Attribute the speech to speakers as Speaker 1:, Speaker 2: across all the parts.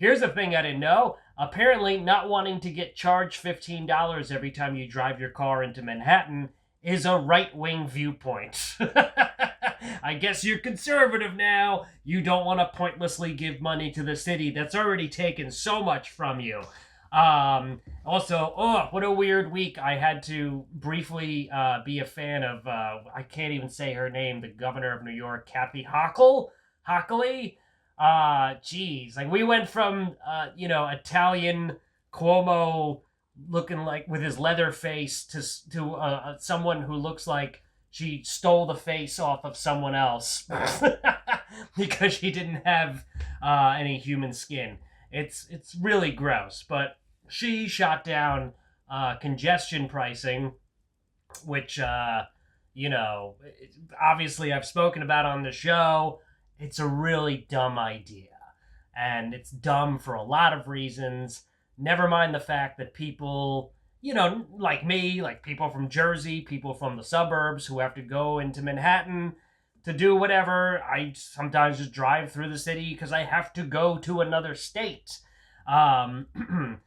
Speaker 1: here's a thing I didn't know. Apparently, not wanting to get charged $15 every time you drive your car into Manhattan is a right-wing viewpoint. I guess you're conservative now. You don't want to pointlessly give money to the city that's already taken so much from you. Also, oh, what a weird week. I had to briefly be a fan of, I can't even say her name, the governor of New York, Kathy Hochuli. Geez. Like, we went from, Italian Cuomo looking like with his leather face to someone who looks like she stole the face off of someone else because she didn't have any human skin. It's really gross, but she shot down congestion pricing, which obviously I've spoken about on the show. It's a really dumb idea, and it's dumb for a lot of reasons. Never mind the fact that people, like me, like people from Jersey, people from the suburbs who have to go into Manhattan to do whatever. I sometimes just drive through the city because I have to go to another state. Shouldn't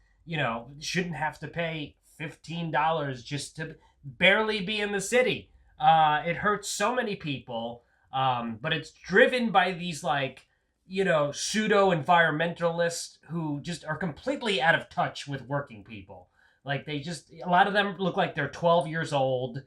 Speaker 1: have to pay $15 just to barely be in the city. It hurts so many people, but it's driven by these pseudo-environmentalists who just are completely out of touch with working people. Like, a lot of them look like they're 12 years old.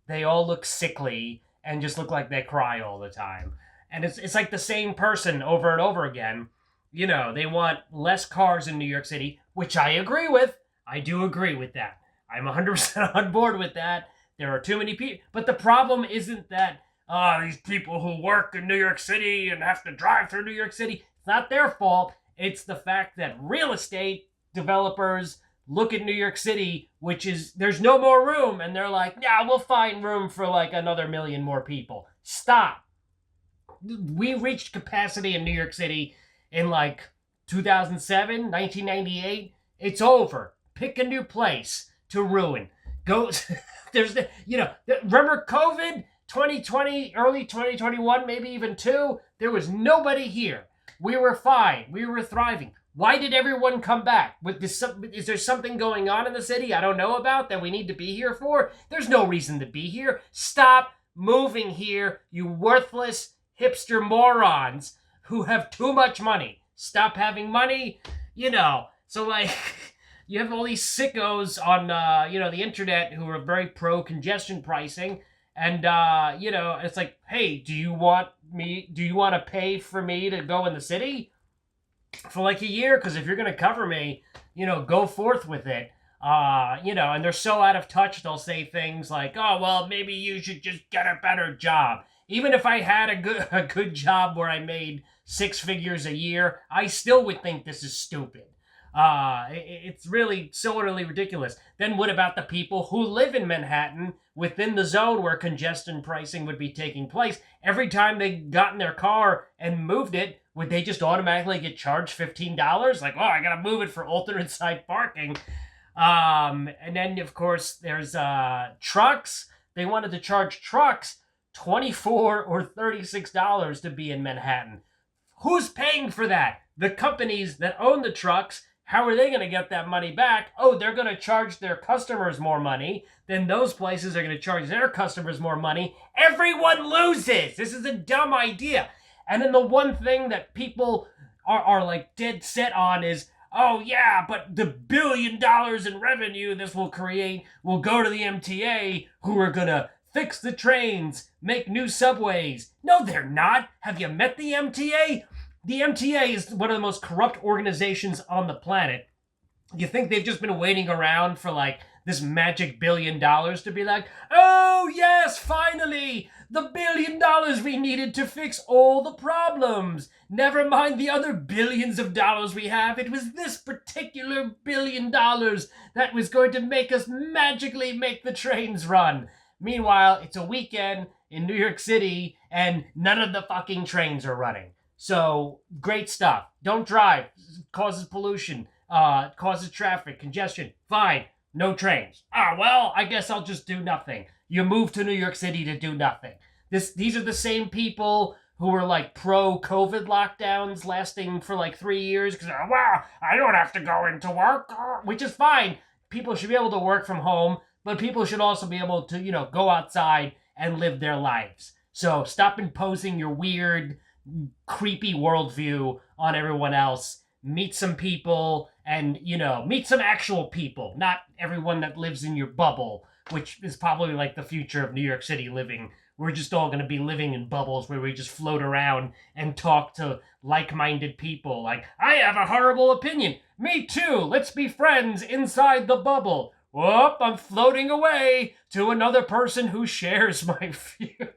Speaker 1: They all look sickly and just look like they cry all the time. And it's like the same person over and over again. They want less cars in New York City, which I agree with. I do agree with that. I'm 100% on board with that. There are too many people. But the problem isn't that these people who work in New York City and have to drive through New York City. It's not their fault. It's the fact that real estate developers look at New York City, which is, there's no more room. And they're like, yeah, we'll find room for like another million more people. Stop. We reached capacity in New York City in like 2007, 1998. It's over. Pick a new place to ruin. Go. Remember COVID? 2020, early 2021, maybe even 2, there was nobody here. We were fine. We were thriving. Why did everyone come back? Is there something going on in the city I don't know about that we need to be here for? There's no reason to be here. Stop moving here, you worthless hipster morons who have too much money. Stop having money, So, like, you have all these sickos on, the internet who are very pro-congestion pricing. And, it's like, hey, do you want to pay for me to go in the city for like a year? Because if you're going to cover me, go forth with it. And they're so out of touch, they'll say things like, oh, well, maybe you should just get a better job. Even if I had a good job where I made 6 figures a year, I still would think this is stupid. It's really so utterly ridiculous. Then what about the people who live in Manhattan within the zone where congestion pricing would be taking place? Every time they got in their car and moved it, would they just automatically get charged $15? Like, oh, I gotta move it for alternate side parking. And then, of course, there's trucks. They wanted to charge trucks $24 or $36 to be in Manhattan. Who's paying for that? The companies that own the trucks. How are they going to get that money back? Oh, they're going to charge their customers more money. Then those places are going to charge their customers more money. Everyone loses. This is a dumb idea. And then the one thing that people are like dead set on is, oh yeah, but the $1 billion in revenue this will create will go to the MTA, who are going to fix the trains, make new subways. No, they're not. Have you met the MTA? The MTA is one of the most corrupt organizations on the planet. You think they've just been waiting around for like this magic $1 billion to be like, oh yes, finally, the $1 billion we needed to fix all the problems. Never mind the other billions of dollars we have. It was this particular $1 billion that was going to make us magically make the trains run. Meanwhile, it's a weekend in New York City and none of the fucking trains are running. So, great stuff. Don't drive. Causes pollution. Causes traffic. Congestion. Fine. No trains. Well, I guess I'll just do nothing. You moved to New York City to do nothing. These are the same people who were like pro-COVID lockdowns lasting for like 3 years because, well, I don't have to go into work, which is fine. People should be able to work from home, but people should also be able to, go outside and live their lives. So stop imposing your weird, creepy worldview on everyone else. Meet some people and, meet some actual people, not everyone that lives in your bubble, which is probably like the future of New York City living. We're just all going to be living in bubbles where we just float around and talk to like-minded people. Like, I have a horrible opinion. Me too. Let's be friends inside the bubble. Whoop, I'm floating away to another person who shares my view.